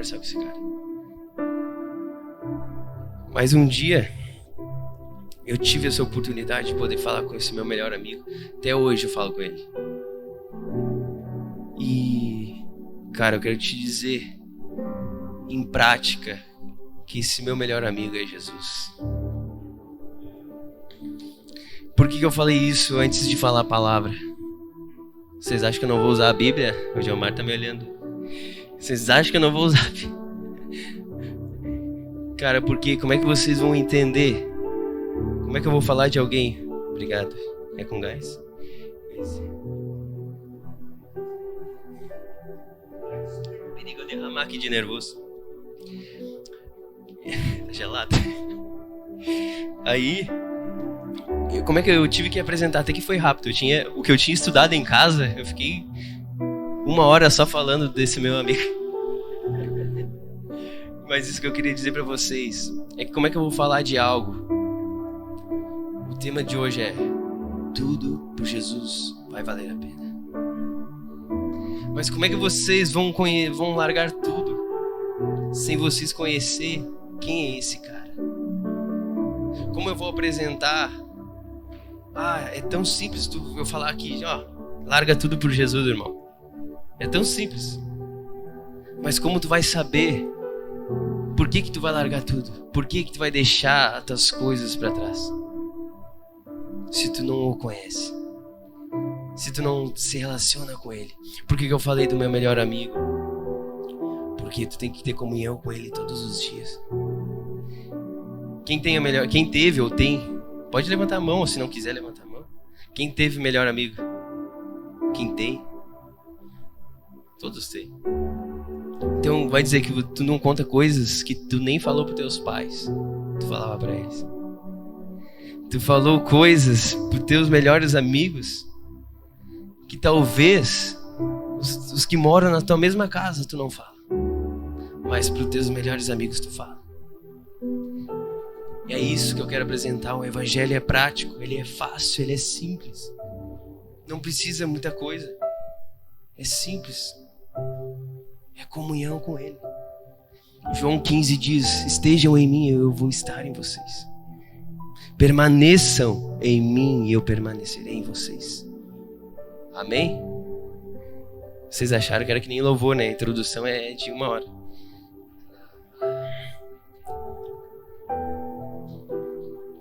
conversar com esse cara. Mas um dia eu tive essa oportunidade de poder falar com esse meu melhor amigo. Até hoje eu falo com ele. E, cara, eu quero te dizer em prática que esse meu melhor amigo é Jesus. Por que eu falei isso antes de falar a palavra? Vocês acham que eu não vou usar a Bíblia? O Gilmar tá me olhando. Vocês acham que eu não vou usar a Bíblia? Cara, porque como é que vocês vão entender? Como é que eu vou falar de alguém? Obrigado. É com gás? Perigo eu derramar aqui de nervoso. Tá gelado. Aí, como é que eu tive que apresentar? Até que foi rápido. O que eu tinha estudado em casa, eu fiquei 1 hora só falando desse meu amigo. Mas isso que eu queria dizer pra vocês é que como é que eu vou falar de algo? O tema de hoje é: tudo por Jesus vai valer a pena. Mas como é que vocês vão largar tudo sem vocês conhecer quem é esse cara? Como eu vou apresentar? É tão simples eu falar aqui, larga tudo por Jesus, irmão. É tão simples. Mas como tu vai saber por que tu vai largar tudo? Por que tu vai deixar as tuas coisas para trás? Se tu não o conhece, se tu não se relaciona com ele. Por que eu falei do meu melhor amigo? Porque tu tem que ter comunhão com ele todos os dias. Quem teve ou tem, pode levantar a mão, ou se não quiser levantar a mão. Quem teve melhor amigo? Quem tem? Todos têm. Então vai dizer que tu não conta coisas que tu nem falou pros teus pais. Tu falava pra eles. Tu falou coisas pros teus melhores amigos que talvez os que moram na tua mesma casa tu não fala. Mas pros teus melhores amigos tu fala. E é isso que eu quero apresentar. O evangelho é prático, ele é fácil, ele é simples. Não precisa muita coisa. É simples. É comunhão com ele. João 15 diz: estejam em mim e eu vou estar em vocês. Permaneçam em mim e eu permanecerei em vocês. Amém? Vocês acharam que era que nem louvor, né? A introdução é de 1 hora.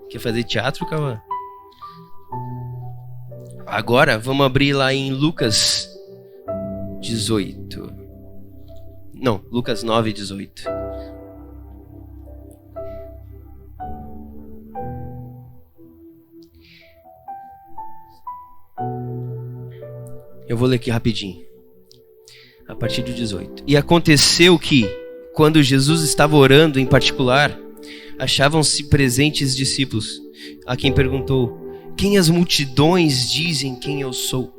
Quer fazer teatro, Cauã? Agora vamos abrir lá em Lucas 18. Não, Lucas 9, 18. Eu vou ler aqui rapidinho. A partir do 18. E aconteceu que, quando Jesus estava orando em particular, achavam-se presentes discípulos, a quem perguntou: quem as multidões dizem quem eu sou?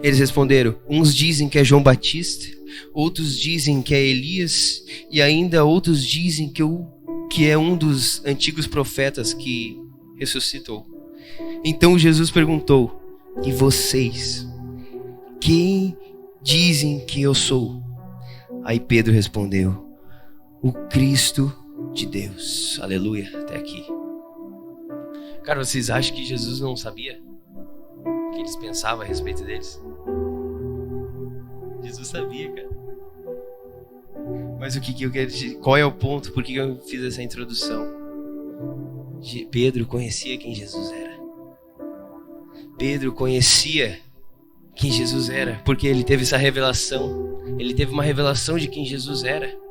Eles responderam: uns dizem que é João Batista, outros dizem que é Elias, e ainda outros dizem que é um dos antigos profetas que ressuscitou. Então Jesus perguntou: e vocês? Quem dizem que eu sou? Aí Pedro respondeu: o Cristo de Deus. Aleluia. Até aqui. Cara, vocês acham que Jesus não sabia o que eles pensavam a respeito deles? Jesus sabia, cara. Mas o que eu quero dizer? Qual é o ponto? Por que eu fiz essa introdução? Pedro conhecia quem Jesus era. Pedro conhecia quem Jesus era, porque ele teve essa revelação. Ele teve uma revelação de quem Jesus era.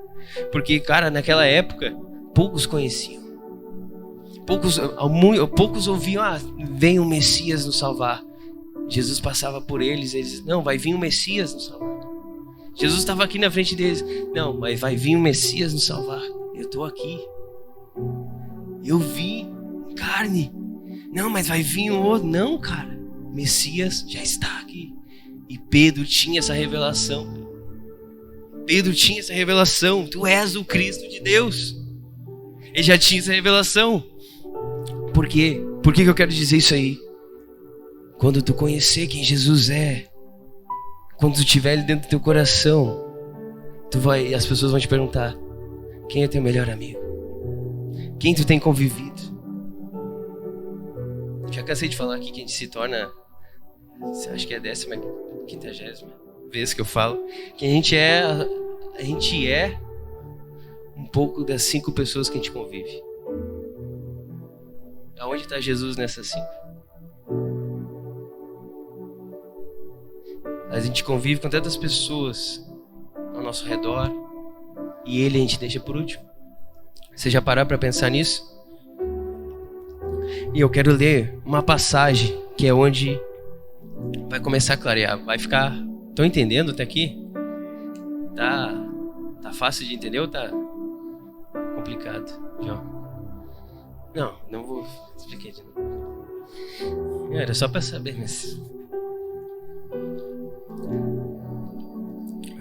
Porque, cara, naquela época, poucos conheciam. Poucos ouviam: vem o Messias nos salvar. Jesus passava por eles, não, vai vir o Messias nos salvar. Jesus estava aqui na frente deles: não, mas vai vir o Messias nos salvar. Eu estou aqui. Eu vi carne. Não, mas vai vir o outro. Não, cara, Messias já está aqui. E Pedro tinha essa revelação. Tu és o Cristo de Deus. Ele já tinha essa revelação. Por quê? Por que eu quero dizer isso aí? Quando tu conhecer quem Jesus é, quando tu tiver ele dentro do teu coração, as pessoas vão te perguntar: quem é teu melhor amigo? Quem tu tem convivido? Já cansei de falar aqui que a gente se torna, acho que é a 15ª vez que eu falo, que a gente é um pouco das 5 pessoas que a gente convive. Aonde está Jesus nessas 5? A gente convive com tantas pessoas ao nosso redor e Ele a gente deixa por último. Você já parou para pensar nisso? E eu quero ler uma passagem que é onde vai começar a clarear. Vai ficar... Estão entendendo até aqui? Tá fácil de entender ou tá complicado? Não vou explicar de novo. Era só para saber, mas...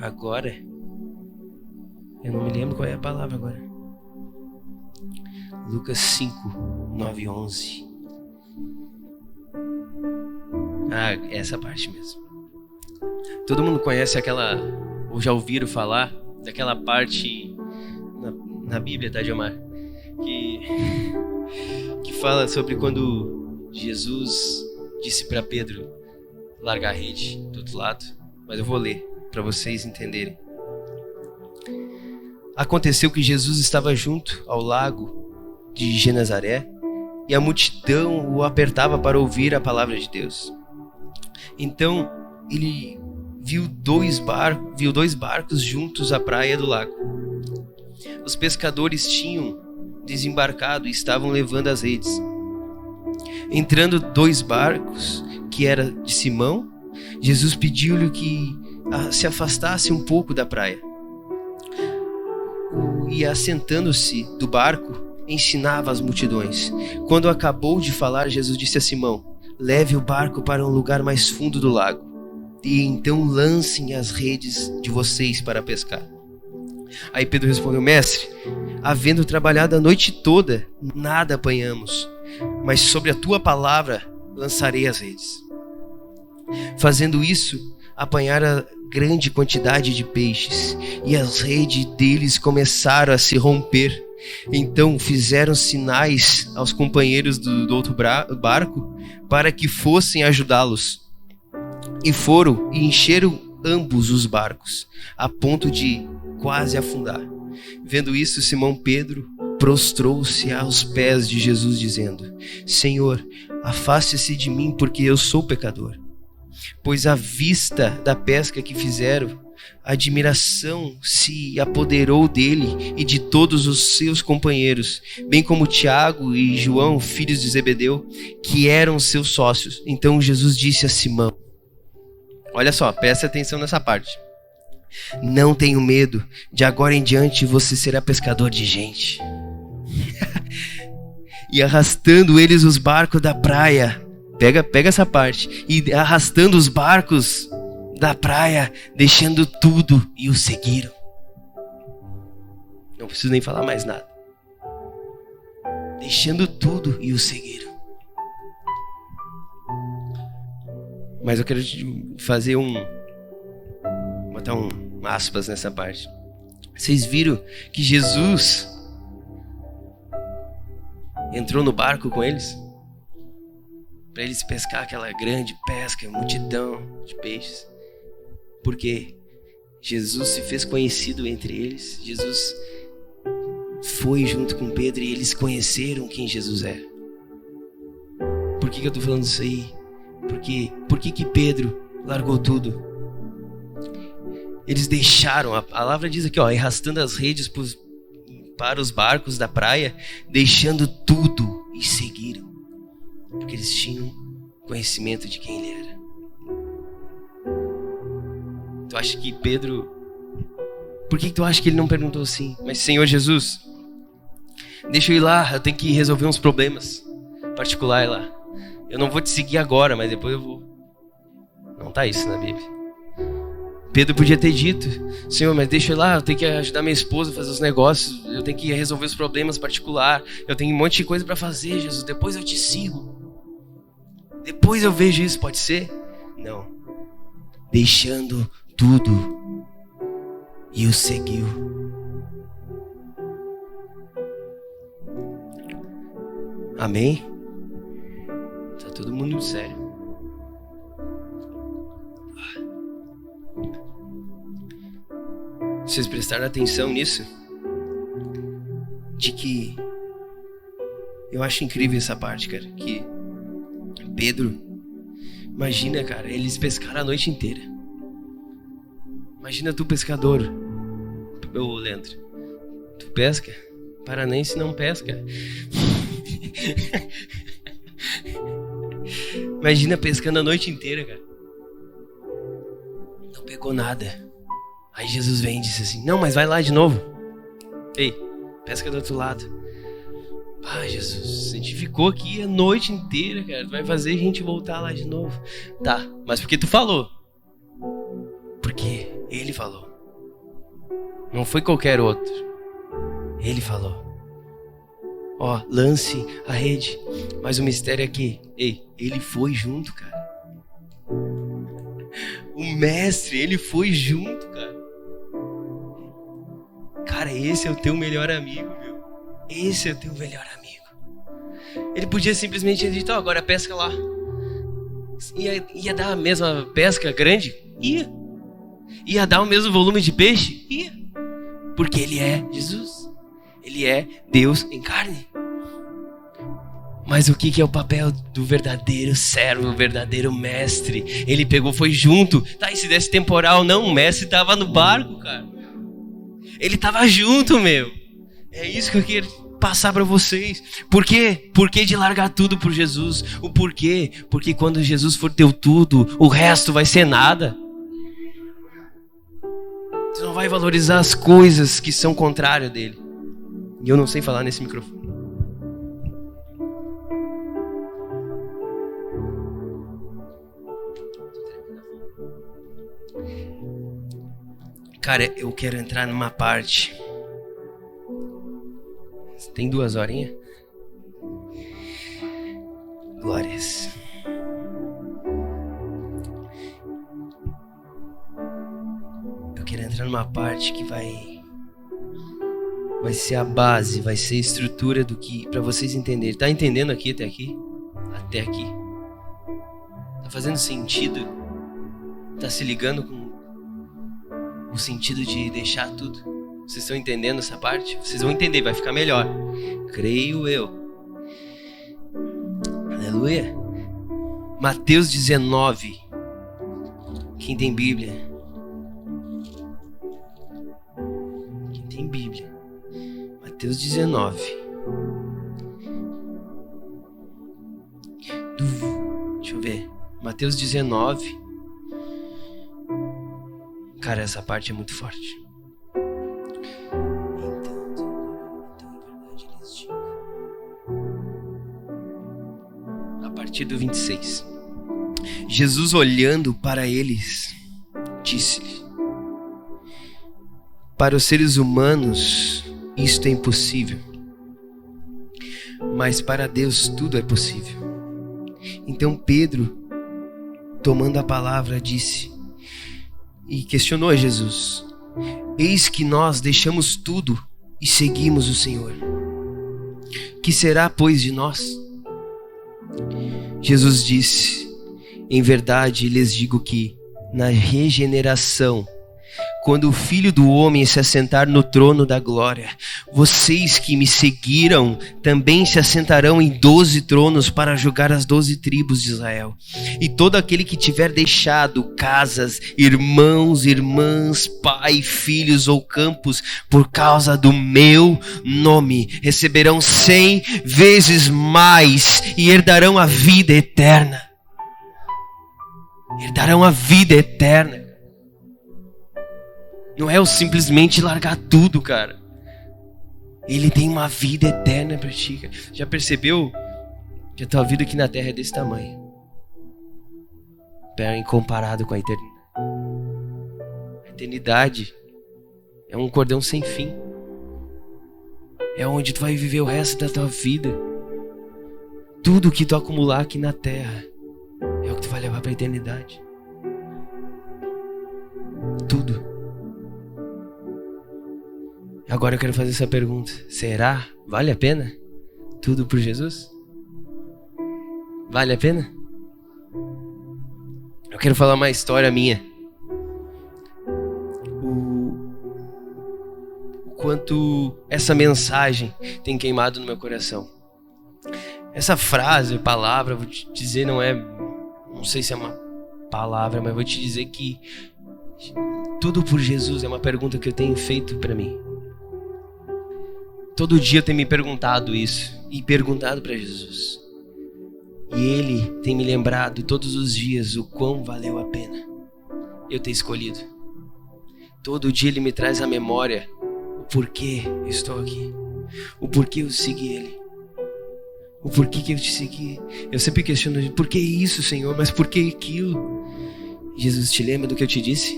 Agora... Eu não me lembro qual é a palavra agora. Lucas 5, 9 e 11. Essa parte mesmo. Todo mundo conhece aquela, ou já ouviram falar daquela parte na Bíblia, tá, Diomar? Que fala sobre quando Jesus disse para Pedro largar a rede do outro lado. Mas eu vou ler para vocês entenderem. Aconteceu que Jesus estava junto ao lago de Genezaré e a multidão o apertava para ouvir a palavra de Deus. Então ele viu dois barcos juntos à praia do lago. Os pescadores tinham desembarcado e estavam levando as redes. Entrando 2 barcos, que era de Simão, Jesus pediu-lhe que se afastasse um pouco da praia. E assentando-se do barco, ensinava as multidões. Quando acabou de falar, Jesus disse a Simão: leve o barco para um lugar mais fundo do lago, e então lancem as redes de vocês para pescar. Aí Pedro respondeu: mestre, havendo trabalhado a noite toda, nada apanhamos, mas sobre a tua palavra lançarei as redes. Fazendo isso, apanharam grande quantidade de peixes, e as redes deles começaram a se romper. Então fizeram sinais aos companheiros do outro barco para que fossem ajudá-los. E foram e encheram ambos os barcos, a ponto de quase afundar. Vendo isso, Simão Pedro prostrou-se aos pés de Jesus, dizendo: Senhor, afaste-se de mim, porque eu sou pecador. Pois à vista da pesca que fizeram, a admiração se apoderou dele e de todos os seus companheiros, bem como Tiago e João, filhos de Zebedeu, que eram seus sócios. Então Jesus disse a Simão: olha só, presta atenção nessa parte. Não tenho medo, de agora em diante você será pescador de gente. E arrastando eles os barcos da praia, pega essa parte, e arrastando os barcos da praia, deixando tudo, e o seguiram. Não preciso nem falar mais nada. Deixando tudo e o seguiram. Mas eu quero fazer botar aspas nessa parte. Vocês viram que Jesus entrou no barco com eles? Para eles pescar aquela grande pesca, multidão de peixes. Porque Jesus se fez conhecido entre eles. Jesus foi junto com Pedro e eles conheceram quem Jesus é. Por que eu estou falando isso aí? Por que Pedro largou tudo? Eles deixaram, a palavra diz aqui, arrastando as redes para os barcos da praia, deixando tudo e seguiram. Porque eles tinham conhecimento de quem ele era. Tu acha que Pedro... Por que tu acha que ele não perguntou assim? Mas Senhor Jesus, deixa eu ir lá, eu tenho que resolver uns problemas particulares lá. Eu não vou te seguir agora, mas depois eu vou. Não tá isso na Bíblia. Pedro podia ter dito: Senhor, mas deixa eu ir lá, eu tenho que ajudar minha esposa a fazer os negócios, eu tenho que resolver os problemas particulares, eu tenho um monte de coisa para fazer, Jesus, depois eu te sigo. Depois eu vejo isso, pode ser? Não. Deixando tudo e o seguiu. Amém? Tá todo mundo sério. Vocês prestaram atenção nisso? De que eu acho incrível essa parte, cara. Que Pedro, imagina, cara, eles pescaram a noite inteira. Imagina tu, pescador. Ô, Leandro, tu pesca? Paranense não pesca. Imagina pescando a noite inteira, cara. Não pegou nada. Aí Jesus vem e disse assim: não, mas vai lá de novo. Ei, pesca do outro lado. Ah, Jesus, a gente ficou aqui a noite inteira, cara. Tu vai fazer a gente voltar lá de novo. Tá, mas por que tu falou? Porque ele falou. Não foi qualquer outro. Ele falou. Ó, lance a rede. Mas o mistério é que, ei, ele foi junto, cara. O mestre, ele foi junto, cara. Cara, esse é o teu melhor amigo, meu. Esse é o teu melhor amigo. Ele podia simplesmente ter dito, ó, agora pesca lá. Ia dar a mesma pesca grande? Ia dar o mesmo volume de peixe? Ia. Porque ele é Jesus. Ele é Deus em carne. Mas o que é o papel do verdadeiro servo, o verdadeiro mestre? Ele pegou, foi junto. Tá, e se desse temporal, não, o mestre tava no barco, cara. Ele tava junto, meu. É isso que eu quero passar para vocês. Por quê? Por que de largar tudo por Jesus? O porquê? Porque quando Jesus for teu tudo, o resto vai ser nada. Tu não vai valorizar as coisas que são contrárias dele. E eu não sei falar nesse microfone. Cara, eu quero entrar numa parte. Tem 2 horinhas? Glórias. Eu quero entrar numa parte que vai ser a base, vai ser a estrutura do que, pra vocês entenderem. Tá entendendo aqui até aqui? Até aqui. Tá fazendo sentido? Tá se ligando com o sentido de deixar tudo? Vocês estão entendendo essa parte? Vocês vão entender, vai ficar melhor. Creio eu. Aleluia. Mateus 19. Quem tem Bíblia? Quem tem Bíblia? Mateus 19. Deixa eu ver. Mateus 19. Cara, essa parte é muito forte. A partir do 26. Jesus, olhando para eles, disse-lhe: para os seres humanos isto é impossível, mas para Deus tudo é possível. Então Pedro, tomando a palavra, disse e questionou a Jesus: eis que nós deixamos tudo e seguimos o Senhor. Que será, pois, de nós? Jesus disse: em verdade lhes digo que na regeneração, quando o Filho do Homem se assentar no trono da glória, vocês que me seguiram também se assentarão em 12 tronos para julgar as 12 tribos de Israel. E todo aquele que tiver deixado casas, irmãos, irmãs, pai, filhos ou campos por causa do meu nome, receberão 100 vezes mais e herdarão a vida eterna. Herdarão a vida eterna. Não é o simplesmente largar tudo, cara. Ele tem uma vida eterna pra ti, cara. Já percebeu que a tua vida aqui na terra é desse tamanho? Bem comparado com a eternidade. A eternidade é um cordão sem fim. É onde tu vai viver o resto da tua vida. Tudo que tu acumular aqui na terra é o que tu vai levar pra eternidade. Tudo. Agora eu quero fazer essa pergunta. Será? Vale a pena? Tudo por Jesus? Vale a pena? Eu quero falar uma história minha. O quanto essa mensagem tem queimado no meu coração. Essa frase, palavra, vou te dizer, não sei se é uma palavra, mas vou te dizer que tudo por Jesus é uma pergunta que eu tenho feito para mim. Todo dia eu tenho me perguntado isso e perguntado para Jesus. E Ele tem me lembrado todos os dias o quão valeu a pena eu ter escolhido. Todo dia Ele me traz à memória o porquê eu estou aqui, o porquê eu segui Ele, o porquê que eu te segui. Eu sempre questiono, por que isso, Senhor? Mas por que aquilo? Jesus, te lembra do que eu te disse?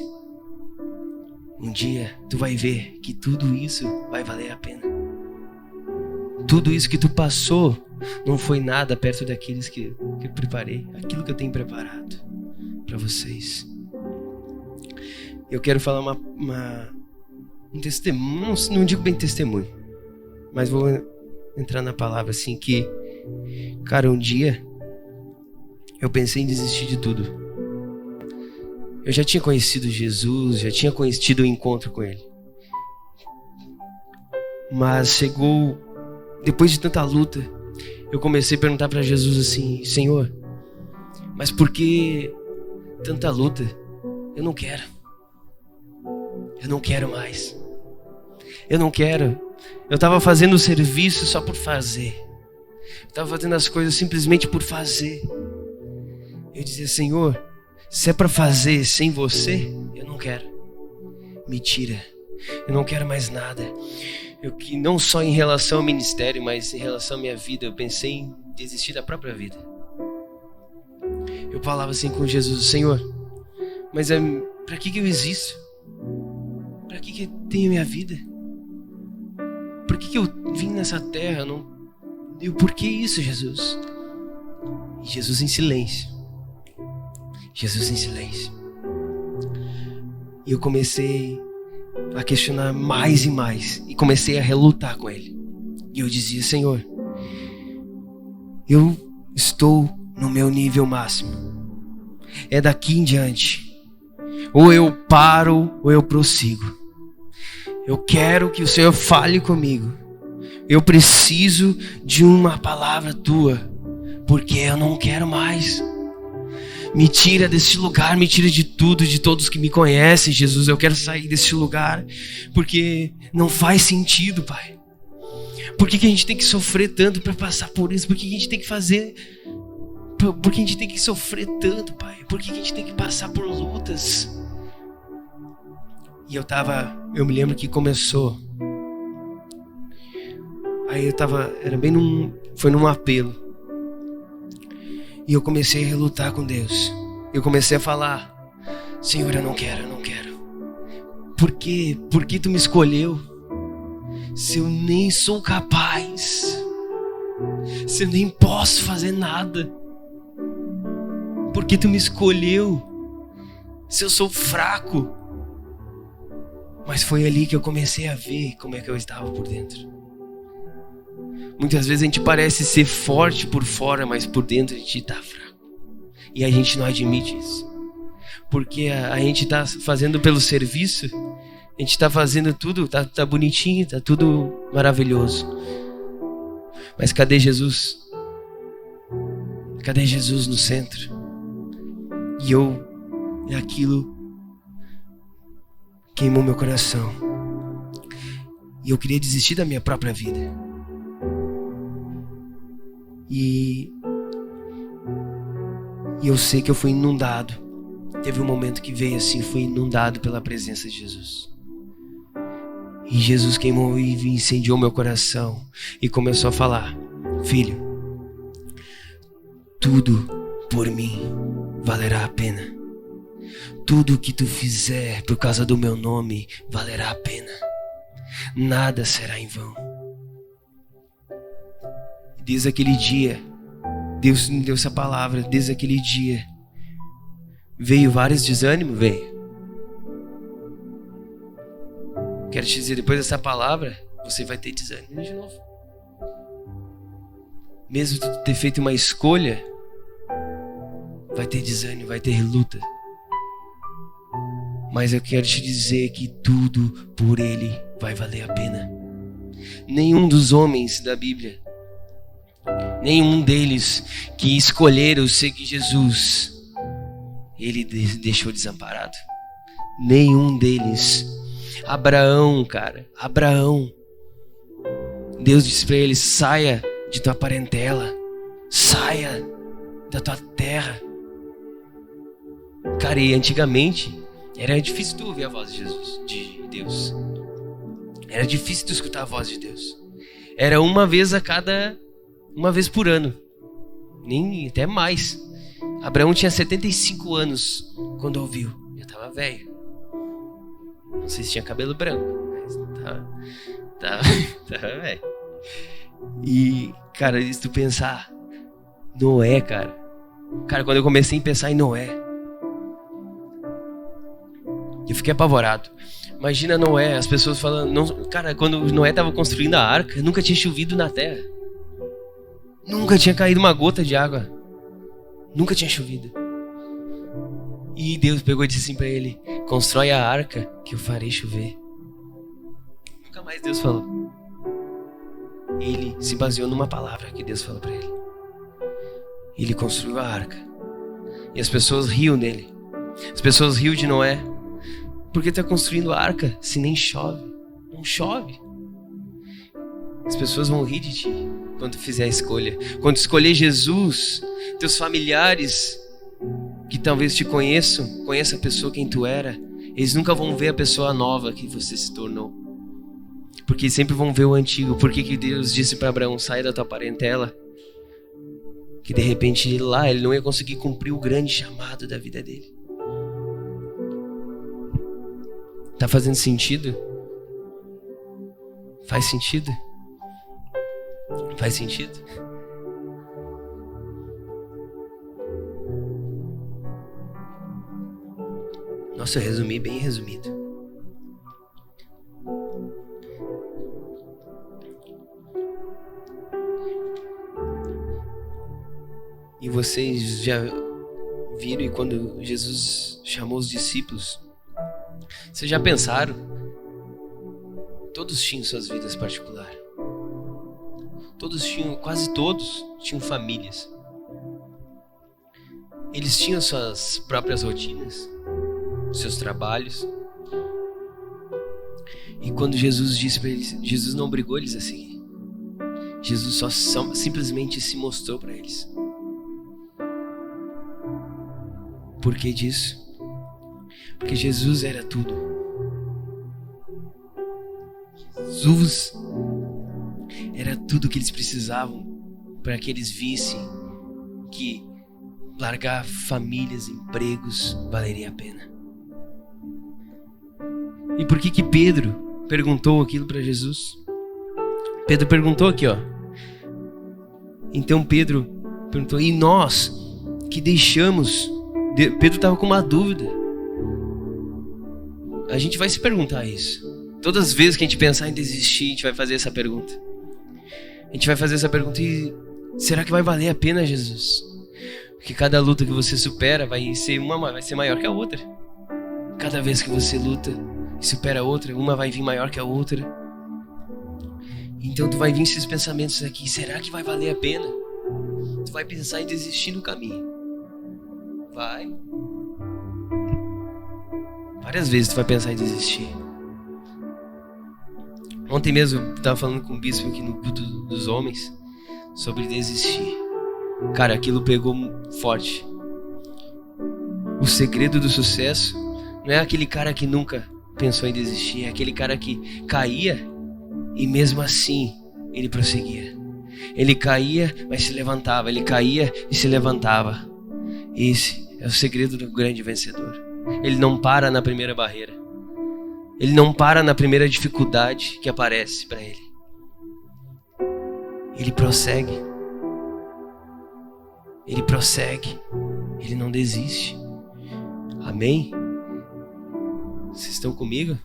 Um dia tu vai ver que tudo isso vai valer a pena. Tudo isso que tu passou não foi nada perto daqueles que eu preparei, aquilo que eu tenho preparado para vocês. Eu quero falar um testemunho, não digo bem testemunho, mas vou entrar na palavra assim que, cara, um dia eu pensei em desistir de tudo. Eu já tinha conhecido Jesus, já tinha tido um encontro com Ele. Mas chegou, depois de tanta luta, eu comecei a perguntar para Jesus assim, Senhor, mas por que tanta luta? Eu não quero. Eu não quero mais. Eu não quero. Eu estava fazendo o serviço só por fazer. Eu estava fazendo as coisas simplesmente por fazer. Eu dizia, Senhor, se é para fazer sem você, eu não quero. Me tira. Eu não quero mais nada. Que não só em relação ao ministério, mas em relação à minha vida, eu pensei em desistir da própria vida. Eu falava assim com Jesus, Senhor, mas para que eu existo? Para que eu tenho minha vida? Por que eu vim nessa terra? Por que isso, Jesus? E Jesus em silêncio. Jesus em silêncio. E eu comecei a questionar mais e mais. E comecei a relutar com Ele. E eu dizia, Senhor, eu estou no meu nível máximo. É daqui em diante. Ou eu paro, ou eu prossigo. Eu quero que o Senhor fale comigo. Eu preciso de uma palavra Tua. Porque eu não quero mais. Me tira desse lugar, me tira de tudo, de todos que me conhecem, Jesus. Eu quero sair desse lugar, porque não faz sentido, Pai. Por que a gente tem que sofrer tanto para passar por isso? Por que a gente tem que fazer? Por que a gente tem que sofrer tanto, Pai? Por que a gente tem que passar por lutas? E eu me lembro que começou. Aí foi num apelo. E eu comecei a relutar com Deus. Eu comecei a falar, Senhor, eu não quero. Por quê? Por que Tu me escolheu? Se eu nem sou capaz. Se eu nem posso fazer nada. Por que Tu me escolheu? Se eu sou fraco. Mas foi ali que eu comecei a ver como é que eu estava por dentro. Muitas vezes a gente parece ser forte por fora, mas por dentro a gente está fraco. E a gente não admite isso. Porque a gente está fazendo pelo serviço, a gente está fazendo tudo, tá bonitinho, tá tudo maravilhoso. Mas cadê Jesus? Cadê Jesus no centro? E aquilo queimou meu coração. E eu queria desistir da minha própria vida. E eu sei que eu fui inundado. Teve um momento que veio assim, fui inundado pela presença de Jesus. E Jesus queimou e incendiou meu coração. E começou a falar, filho, tudo por mim valerá a pena. Tudo que tu fizer por causa do meu nome valerá a pena. Nada será em vão. Desde aquele dia, Deus me deu essa palavra. Desde aquele dia, veio vários desânimos, veio. Quero te dizer, depois dessa palavra, você vai ter desânimo de novo. Mesmo tu ter feito uma escolha, vai ter desânimo, vai ter luta. Mas eu quero te dizer que tudo por Ele vai valer a pena. Nenhum dos homens da Bíblia, nenhum deles que escolheram seguir Jesus, Ele deixou desamparado. Nenhum deles. Abraão, cara, Abraão. Deus disse para ele: saia de tua parentela, saia da tua terra. Cara, e antigamente era difícil tu ouvir a voz de Jesus, de Deus. Era difícil tu escutar a voz de Deus. Era uma vez por ano, nem até mais. Abraão tinha 75 anos quando ouviu. Já estava velho. Não sei se tinha cabelo branco, mas tava velho. E, cara, se tu pensar, Noé, cara, quando eu comecei a pensar em Noé, eu fiquei apavorado. Imagina Noé, as pessoas falando, cara, quando Noé estava construindo a arca, nunca tinha chovido na terra. Nunca tinha caído uma gota de água. Nunca tinha chovido. E Deus pegou e disse assim pra ele: constrói a arca que eu farei chover. Nunca mais Deus falou. Ele se baseou numa palavra que Deus falou pra ele. Ele construiu a arca. E as pessoas riam dele. As pessoas riam de Noé. Por que tá construindo a arca se nem chove? Não chove. As pessoas vão rir de ti quando tu fizer a escolha. Quando escolher Jesus, teus familiares que talvez te conheçam a pessoa quem tu era, eles nunca vão ver a pessoa nova que você se tornou. Porque sempre vão ver o antigo. Por que Deus disse para Abraão: sai da tua parentela? Que de repente lá ele não ia conseguir cumprir o grande chamado da vida dele. Tá fazendo sentido? Faz sentido? Faz sentido? Nossa, eu resumi bem resumido. E vocês já viram, e quando Jesus chamou os discípulos, vocês já pensaram? Todos tinham suas vidas particulares. Quase todos tinham famílias. Eles tinham suas próprias rotinas, seus trabalhos. E quando Jesus disse para eles, Jesus não obrigou eles a seguir. Jesus só simplesmente se mostrou para eles. Por que disso? Porque Jesus era tudo. Jesus era tudo que eles precisavam para que eles vissem que largar famílias, empregos, valeria a pena. E por que Pedro perguntou aquilo para Jesus? Pedro perguntou aqui, ó. Então Pedro perguntou: e nós que deixamos? Pedro estava com uma dúvida. A gente vai se perguntar isso. Todas as vezes que a gente pensar em desistir, a gente vai fazer essa pergunta. A gente vai fazer essa pergunta: e será que vai valer a pena, Jesus? Porque cada luta que você supera vai ser maior que a outra. Cada vez que você luta e supera a outra, uma vai vir maior que a outra. Então tu vai vir esses pensamentos aqui: será que vai valer a pena? Tu vai pensar em desistir no caminho. Vai. Várias vezes tu vai pensar em desistir. Ontem mesmo eu estava falando com o bispo aqui no culto dos homens sobre desistir. Cara, aquilo pegou forte. O segredo do sucesso não é aquele cara que nunca pensou em desistir, é aquele cara que caía e mesmo assim ele prosseguia. Ele caía, mas se levantava. Ele caía e se levantava. Esse é o segredo do grande vencedor. Ele não para na primeira barreira. Ele não para na primeira dificuldade que aparece para ele. Ele prossegue. Ele prossegue. Ele não desiste. Amém? Vocês estão comigo?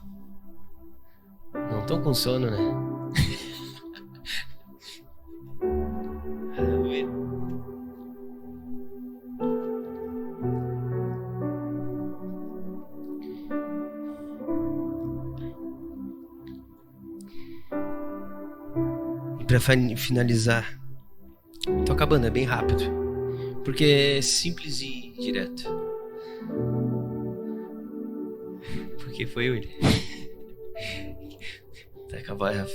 Tô com sono, né? Aleluia. E pra finalizar, tô acabando, é bem rápido, porque é simples e direto. Porque foi William. Tá acabando,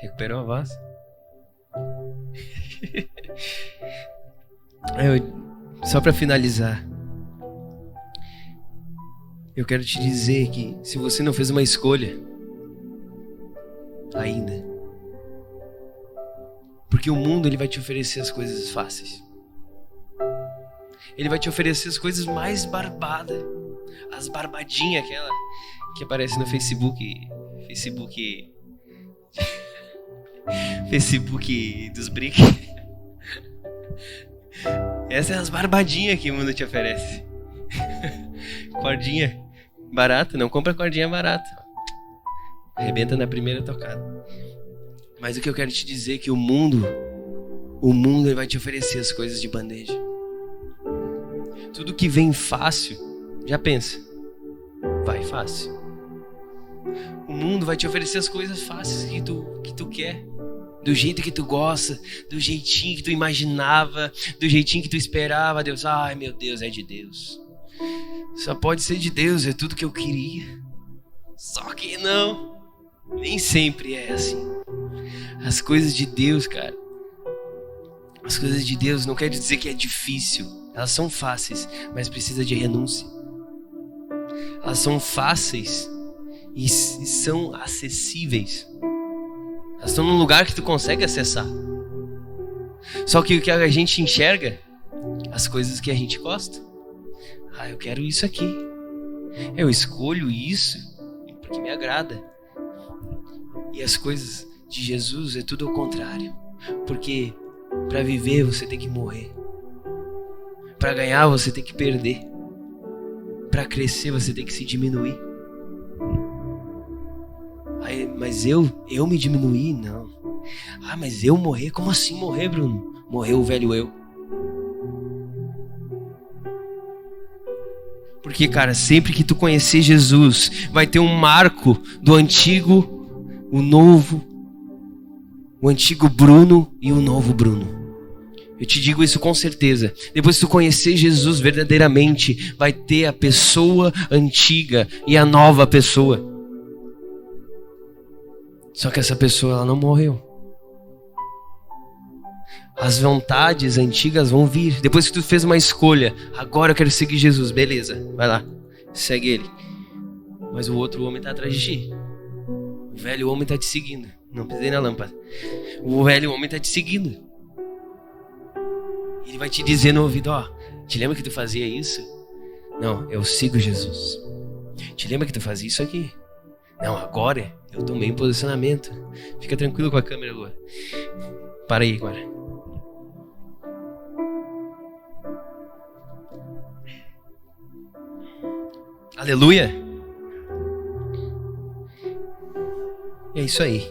recuperou a voz? Só pra finalizar, eu quero te dizer que se você não fez uma escolha ainda, porque o mundo ele vai te oferecer as coisas fáceis. Ele vai te oferecer as coisas mais barbadas, as barbadinhas, aquela que aparece no Facebook dos brinques. Essas são as barbadinhas que o mundo te oferece. Cordinha barata, não compra cordinha barata. Arrebenta na primeira tocada. Mas o que eu quero te dizer é que o mundo ele vai te oferecer as coisas de bandeja. Tudo que vem fácil, já pensa, vai fácil. O mundo vai te oferecer as coisas fáceis que tu quer, do jeito que tu gosta, do jeitinho que tu imaginava, do jeitinho que tu esperava. Deus, ai meu Deus, é de Deus. Só pode ser de Deus, é tudo que eu queria. Só que não, nem sempre é assim. As coisas de Deus, cara, as coisas de Deus não quer dizer que é difícil. Elas são fáceis, mas precisa de renúncia. Elas são fáceis e são acessíveis. Elas estão num lugar que tu consegue acessar. Só que o que a gente enxerga, as coisas que a gente gosta. Eu quero isso aqui. Eu escolho isso porque me agrada. E as coisas de Jesus é tudo ao contrário. Porque para viver você tem que morrer. Para ganhar você tem que perder. Para crescer você tem que se diminuir. Mas eu me diminuir? Não. Mas eu morrer? Como assim morrer, Bruno? Morreu o velho eu. Porque, cara, sempre que tu conhecer Jesus, vai ter um marco do antigo, o novo, o antigo Bruno e o novo Bruno. Eu te digo isso com certeza. Depois que tu conhecer Jesus verdadeiramente, vai ter a pessoa antiga e a nova pessoa. Só que essa pessoa, ela não morreu. As vontades antigas vão vir. Depois que tu fez uma escolha, agora eu quero seguir Jesus, beleza, vai lá, segue ele. Mas o outro homem está atrás de ti. O velho homem está te seguindo. Não pisei na lâmpada. O velho homem está te seguindo. Ele vai te dizer no ouvido, te lembra que tu fazia isso? Não, eu sigo Jesus. Te lembra que tu fazia isso aqui? Não, agora eu tomei um posicionamento. Fica tranquilo com a câmera, Lua. Para aí agora. Aleluia. É isso aí.